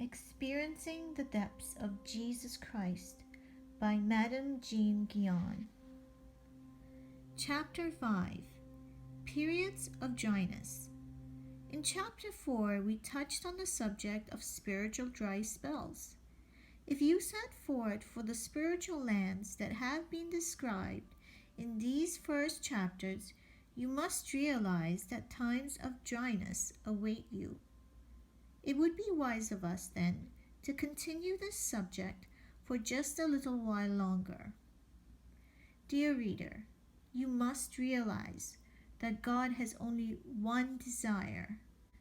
Experiencing the Depths of Jesus Christ by Madame Jeanne Guyon. Chapter 5. Periods of Dryness. In Chapter 4, we touched on the subject of spiritual dry spells. If you set forth for the spiritual lands that have been described in these first chapters, you must realize that times of dryness await you. It would be wise of us, then, to continue this subject for just a little while longer. Dear reader, you must realize that God has only one desire.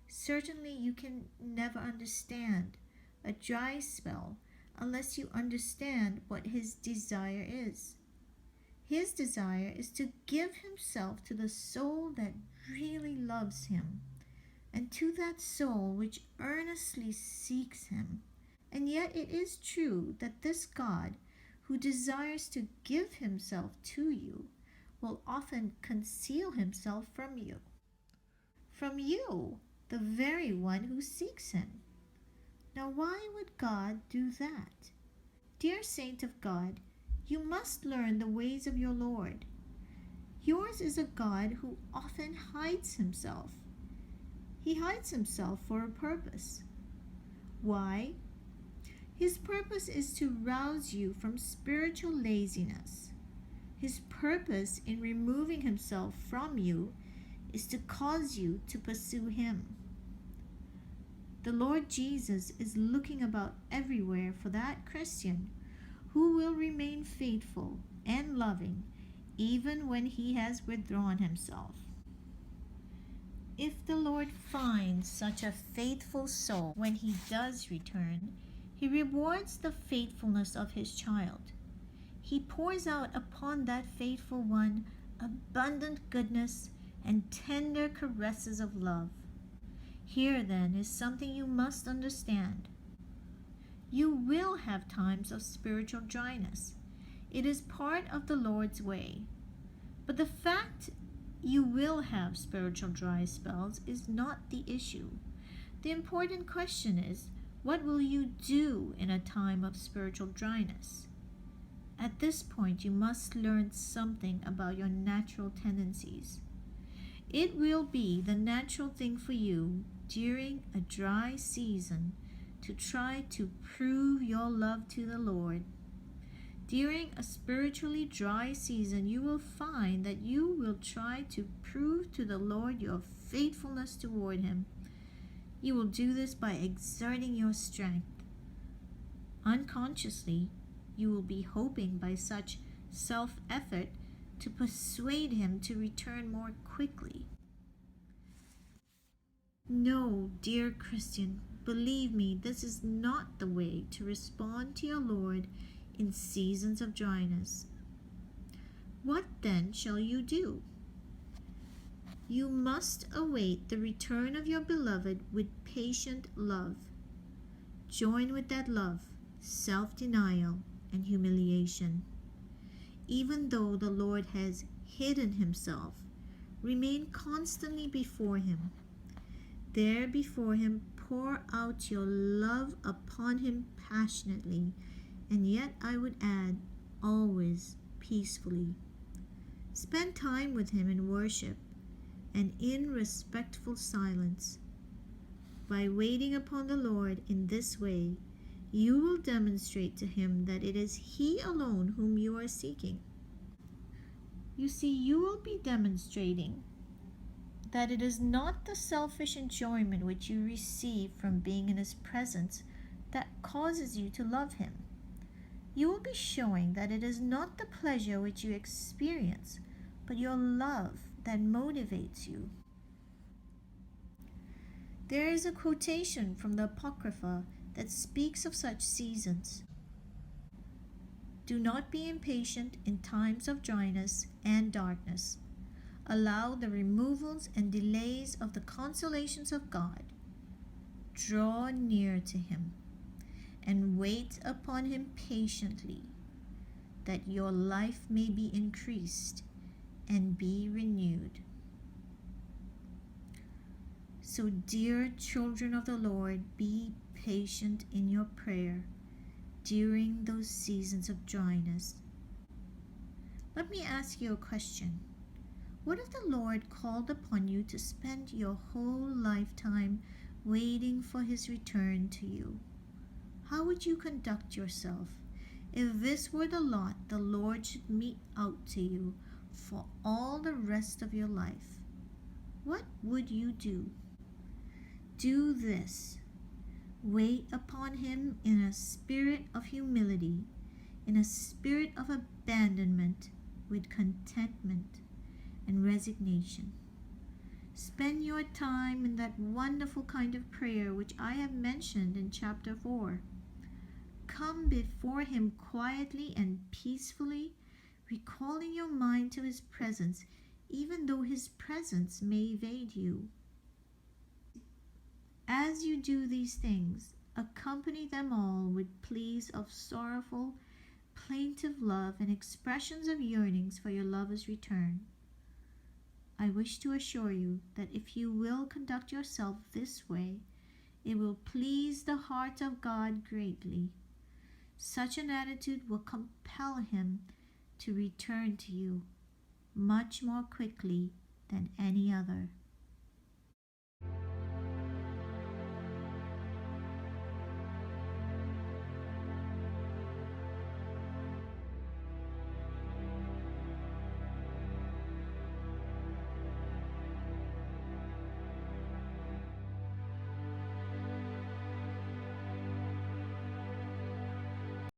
Certainly you can never understand a dry spell unless you understand what His desire is. His desire is to give Himself to the soul that really loves Him, and to that soul which earnestly seeks Him. And yet it is true that this God, who desires to give Himself to you, will often conceal Himself from you. From you, the very one who seeks Him. Now why would God do that? Dear saint of God, you must learn the ways of your Lord. Yours is a God who often hides Himself. He hides Himself for a purpose. Why? His purpose is to rouse you from spiritual laziness. His purpose in removing Himself from you is to cause you to pursue Him. The Lord Jesus is looking about everywhere for that Christian who will remain faithful and loving even when he has withdrawn himself. If the Lord finds such a faithful soul when He does return, He rewards the faithfulness of His child. He pours out upon that faithful one abundant goodness and tender caresses of love. Here then is something you must understand. You will have times of spiritual dryness. It is part of the Lord's way. But the fact you will have spiritual dry spells is not the issue. The important question is, what will you do in a time of spiritual dryness? At this point, you must learn something about your natural tendencies. It will be the natural thing for you during a dry season to try to prove your love to the Lord. During a spiritually dry season, you will find that you will try to prove to the Lord your faithfulness toward Him. You will do this by exerting your strength. Unconsciously, you will be hoping by such self-effort to persuade Him to return more quickly. No, dear Christian, believe me, this is not the way to respond to your Lord in seasons of dryness. What then shall you do? You must await the return of your beloved with patient love. Join with that love, self-denial, and humiliation. Even though the Lord has hidden Himself, remain constantly before Him. There before Him, pour out your love upon Him passionately, and yet I would add, always peacefully. Spend time with Him in worship and in respectful silence. By waiting upon the Lord in this way, you will demonstrate to Him that it is He alone whom you are seeking. You see, you will be demonstrating that it is not the selfish enjoyment which you receive from being in His presence that causes you to love Him. You will be showing that it is not the pleasure which you experience, but your love that motivates you. There is a quotation from the Apocrypha that speaks of such seasons. Do not be impatient in times of dryness and darkness. Allow the removals and delays of the consolations of God. Draw near to Him and wait upon Him patiently, that your life may be increased and be renewed. So, dear children of the Lord, be patient in your prayer during those seasons of dryness. Let me ask you a question. What if the Lord called upon you to spend your whole lifetime waiting for His return to you? How would you conduct yourself if this were the lot the Lord should mete out to you for all the rest of your life? What would you do? Do this. Wait upon Him in a spirit of humility, in a spirit of abandonment, with contentment and resignation. Spend your time in that wonderful kind of prayer which I have mentioned in chapter 4. Come before Him quietly and peacefully, recalling your mind to His presence, even though His presence may evade you. As you do these things, accompany them all with pleas of sorrowful, plaintive love and expressions of yearnings for your lover's return. I wish to assure you that if you will conduct yourself this way, it will please the heart of God greatly. Such an attitude will compel Him to return to you much more quickly than any other.